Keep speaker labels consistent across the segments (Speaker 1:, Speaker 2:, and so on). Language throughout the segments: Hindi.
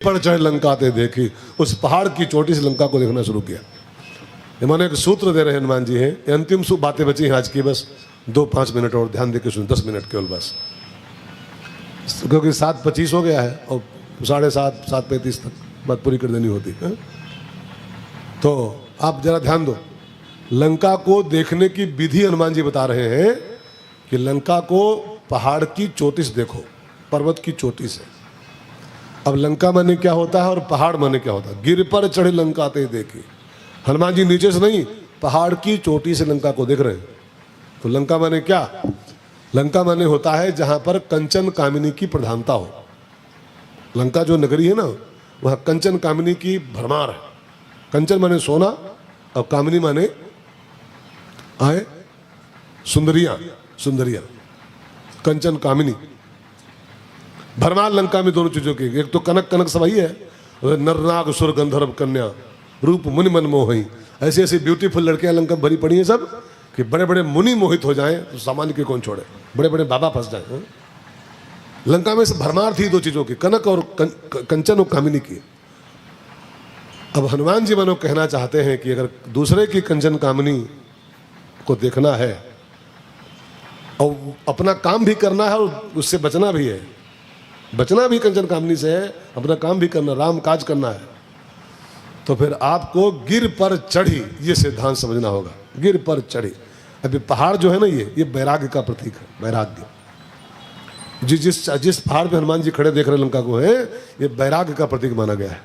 Speaker 1: पर चढ़ लंका ते देखी, उस पहाड़ की चोटी से लंका को देखना शुरू किया। मानो एक सूत्र दे रहे हैं हनुमान जी हैं, अंतिम बातें बची हैं आज की, बस 2-5 मिनट और ध्यान देकर सुन, 10 मिनट केवल बस, क्योंकि 7:25 हो गया है और 7:30 7:35 तक बात पूरी कर देनी होती है। तो आप जरा ध्यान दो, लंका को देखने की विधि हनुमान जी बता रहे हैं कि लंका को पहाड़ की चोटी से देखो, पर्वत की चोटी से। अब लंका माने क्या होता है और पहाड़ माने क्या होता है? गिर पर चढ़े लंका ते देखी, हनुमान जी नीचे से नहीं, पहाड़ की चोटी से लंका को देख रहे हैं। तो लंका माने क्या? लंका माने होता है जहां पर कंचन कामिनी की प्रधानता हो। लंका जो नगरी है ना, वह कंचन कामिनी की भरमार है। कंचन माने सोना और कामिनी माने आए सुंदरियां, सुंदरियां, कंचन कामिनी, भरमार लंका में दोनों चीजों की। एक तो कनक, कनक सभाई है, नरनाग सुर गंधर्व कन्या रूप मुनि मन मोही, ऐसी ऐसी ब्यूटीफुल लड़कियां लंका में भरी पड़ी हैं सब, कि बड़े बड़े मुनि मोहित हो जाएं तो सामान्य के कौन छोड़े, बड़े बड़े बाबा फंस जाए। लंका में से भरमार थी दो चीजों की, कनक और कंचन और कामिनी की। अब हनुमान जी मानो कहना चाहते हैं कि अगर दूसरे की कंचन कामिनी को देखना है और अपना काम भी करना है और उससे बचना भी है, बचना भी कंचन कामनी से है, अपना काम भी करना, राम काज करना है, तो फिर आपको गिर पर चढ़ी ये सिद्धांत समझना होगा। गिर पर चढ़ी, अभी पहाड़ जो है ना, ये वैराग्य का प्रतीक है। वैराग्य जिस पहाड़ पे हनुमान जी खड़े देख रहे लंका को है, ये वैराग्य का प्रतीक माना गया है।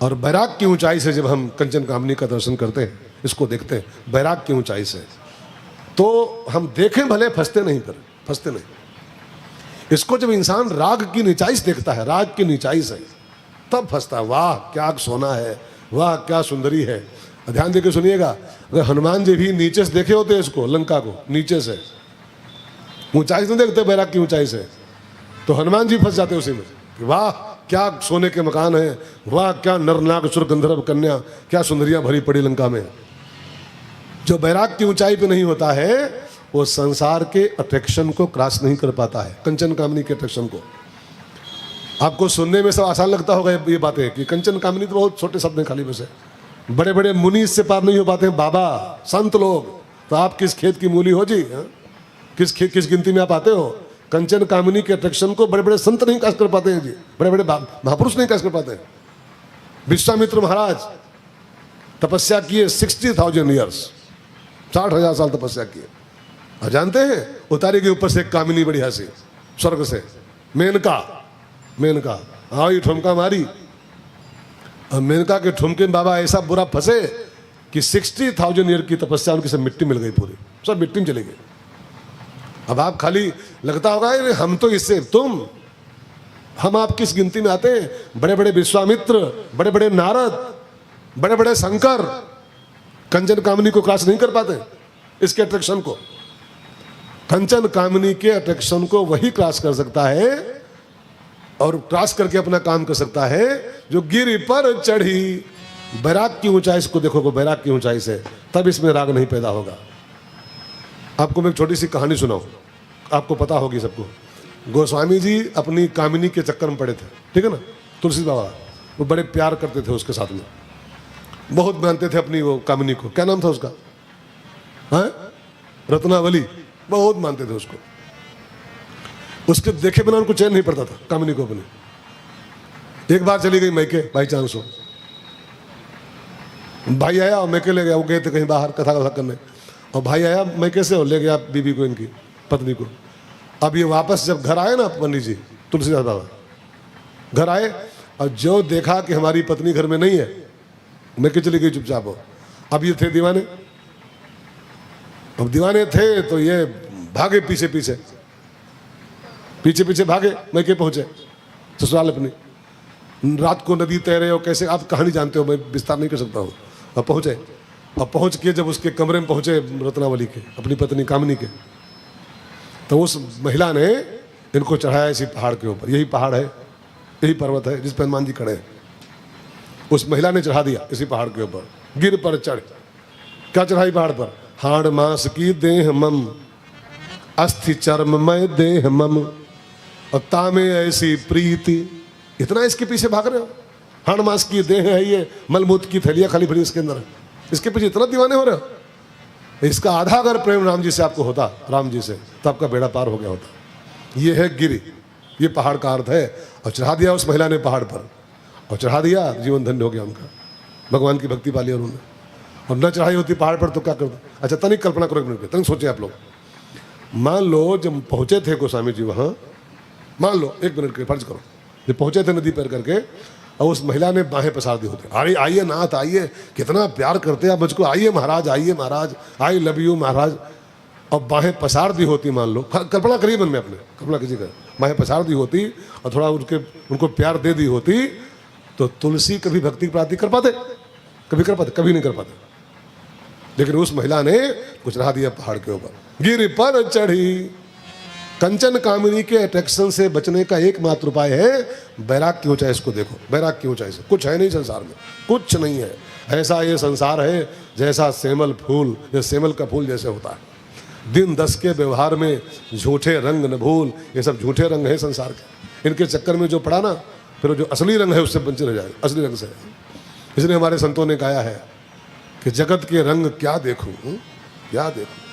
Speaker 1: और वैराग्य की ऊंचाई से जब हम कंचन कामनी का दर्शन करते हैं, इसको देखते हैं वैराग्य की ऊंचाई से, तो हम देखें भले, फंसते नहीं, पर फंसते नहीं। इसको जब इंसान राग की नीचाई से देखता है, राग की नीचाई से, तब फंसता है। वाह क्या सोना है, वाह क्या सुंदरी है। ध्यान देकर सुनिएगा, अगर हनुमान जी भी नीचे से देखे होते इसको, लंका को नीचे से, ऊंचाई से नहीं देखते, बैराग की ऊंचाई से, तो हनुमान जी फंस जाते उसी में कि वाह क्या सोने के मकान है, वाह क्या नरनाग सुर गंधर्व कन्या, क्या सुंदरियां भरी पड़ी लंका में। जो बैराग की ऊंचाई पे नहीं होता है, वो संसार के अट्रैक्शन को क्रॉस नहीं कर पाता है, कंचन कामनी के अट्रैक्शन को। आपको सुनने में सब आसान लगता होगा ये बातें कि कंचन कामनी तो बहुत छोटे शब्द हैं खाली, में से बड़े बड़े मुनि इससे पार नहीं हो पाते हैं, बाबा संत लोग। तो आप किस खेत की मूली हो जी? किस गिनती में आप आते हो? कंचन कामनी के अट्रैक्शन को बड़े बड़े संत नहीं क्रॉस कर पाते हैं जी, बड़े बड़े महापुरुष नहीं क्रॉस कर पाते हैं। विश्वामित्र महाराज तपस्या किए 60,000 ईयर्स, 60,000 साल तपस्या किए। और जानते हैं, उतारी गई ऊपर से एक कामिनी बढ़िया सी स्वर्ग से, मेनका। मेनका आई ठुमका मारी, और मेनका के ठुमके में बाबा ऐसा बुरा फंसे कि 60,000 ईयर की तपस्या उनकी सब मिट्टी मिल गई, पूरी सब मिट्टी में चली गई। अब आप खाली लगता होगा हम तो इससे, हम आप किस गिनती में आते हैं? बड़े बड़े विश्वामित्र, बड़े बड़े नारद, बड़े बड़े शंकर कंचन कामनी को क्रॉस नहीं कर पाते, इसके अट्रैक्शन को। कंचन कामनी के अट्रैक्शन को वही क्रॉस कर सकता है और क्रॉस करके अपना काम कर सकता है जो गिर पर चढ़ी। बैराग की ऊंचाई को देखोगे, बैराग की ऊंचाई से, तब इसमें राग नहीं पैदा होगा। आपको मैं एक छोटी सी कहानी सुनाऊं, आपको पता होगी सबको। गोस्वामी जी अपनी कामिनी के चक्कर में पड़े थे, ठीक है ना। तुलसी बाबा वो बड़े प्यार करते थे उसके साथ में, बहुत मानते थे अपनी वो कामिनी को। क्या नाम था उसका? हाँ, रत्नावली, बहुत मानते थे उसको। उसके देखे बिना उनको चैन नहीं पड़ता था कामिनी को अपनी। एक बार चली गई मैके, बाई चांस हो, भाई आया और मैके ले गया। वो गए थे कहीं बाहर कथा करने, और भाई आया मैके से और ले गया बीबी को, इनकी पत्नी को। अब ये वापस जब घर आए ना पंडित जी, तुलसीदास बाबा घर आए, और जो देखा कि हमारी पत्नी घर में नहीं है, मैके चली गई चुपचाप हो। अब ये थे दीवाने, अब दीवाने थे तो ये भागे पीछे पीछे पीछे पीछे भागे, मैके पहुंचे ससुराल अपनी। रात को नदी तैरे हो कैसे, आप कहानी जानते हो, मैं विस्तार नहीं कर सकता हूँ। अब पहुंचे, और पहुंच के जब उसके कमरे में पहुंचे रत्नावली के, अपनी पत्नी कामिनी के, तो उस महिला ने इनको चढ़ाया इसी पहाड़ के ऊपर। यही पहाड़ है, यही पर्वत है जिस पर हनुमान जी खड़े हैं। उस महिला ने चढ़ा दिया इसी पहाड़ के ऊपर। गिर पर चढ़, क्या चढ़ाई पहाड़ पर? हाड़ मांस की देह मम, अस्थि चर्ममय देह मम, और तामे ऐसी प्रीति, इतना इसके पीछे भाग रहे हो। हाड़ मांस की देह है ये, मलमूत्र की थैलियाँ खाली भरी इसके अंदर, इसके पीछे इतना दीवाने हो रहे हो। इसका आधा अगर प्रेम राम जी से आपको होता, राम जी से, तो आपका बेड़ा पार हो गया होता। ये है गिरी, ये पहाड़ का अर्थ है। और चढ़ा दिया उस महिला ने पहाड़ पर, और चढ़ा दिया, जीवन धन्य हो गया उनका, भगवान की भक्ति पा ली उन्होंने। और न चढ़ाई होती पहाड़ पर तो क्या करता। अच्छा तनिक कल्पना करो एक मिनट पे, तनिक सोचे आप लोग। मान लो जब पहुंचे थे गोस्वामी जी वहाँ, मान लो एक मिनट के फर्ज करो, जब पहुंचे थे नदी पैर करके, और उस महिला ने बाहें पसार दी होती, अरे आइए नाथ आइए, कितना प्यार करते हैं आप मुझको, आइए महाराज, आइए महाराज, आई लव यू महाराज, और बाहें पसार दी होती। मान लो, कल्पना करिए मन में अपने, कल्पना कीजिएगा, बाहें पसार दी होती और थोड़ा उनको प्यार दे दी होती, तो तुलसी कभी भक्ति प्राप्ति कर पाते? कभी कर पाते? कभी नहीं कर पाते। लेकिन उस महिला ने कुछ रहा दिया पहाड़ के ऊपर, गिर पर चढ़ी। कंचन कामिनी के अट्रैक्शन से बचने का एकमात्र उपाय है बैराग की ऊंचाई। इसको देखो, बैराग की ऊंचाई से कुछ है नहीं संसार में, कुछ नहीं है। ऐसा ये संसार है जैसा सेमल फूल, या सेमल का फूल जैसे होता है। दिन 10 के व्यवहार में झूठे रंग न भूल, ये सब झूठे रंग है संसार के। इनके चक्कर में जो पड़ा ना, फिर जो असली रंग है उससे वंचित रह जाए, असली रंग से। इसलिए हमारे संतों ने गाया है कि जगत के रंग क्या देखूं, क्या देखूं।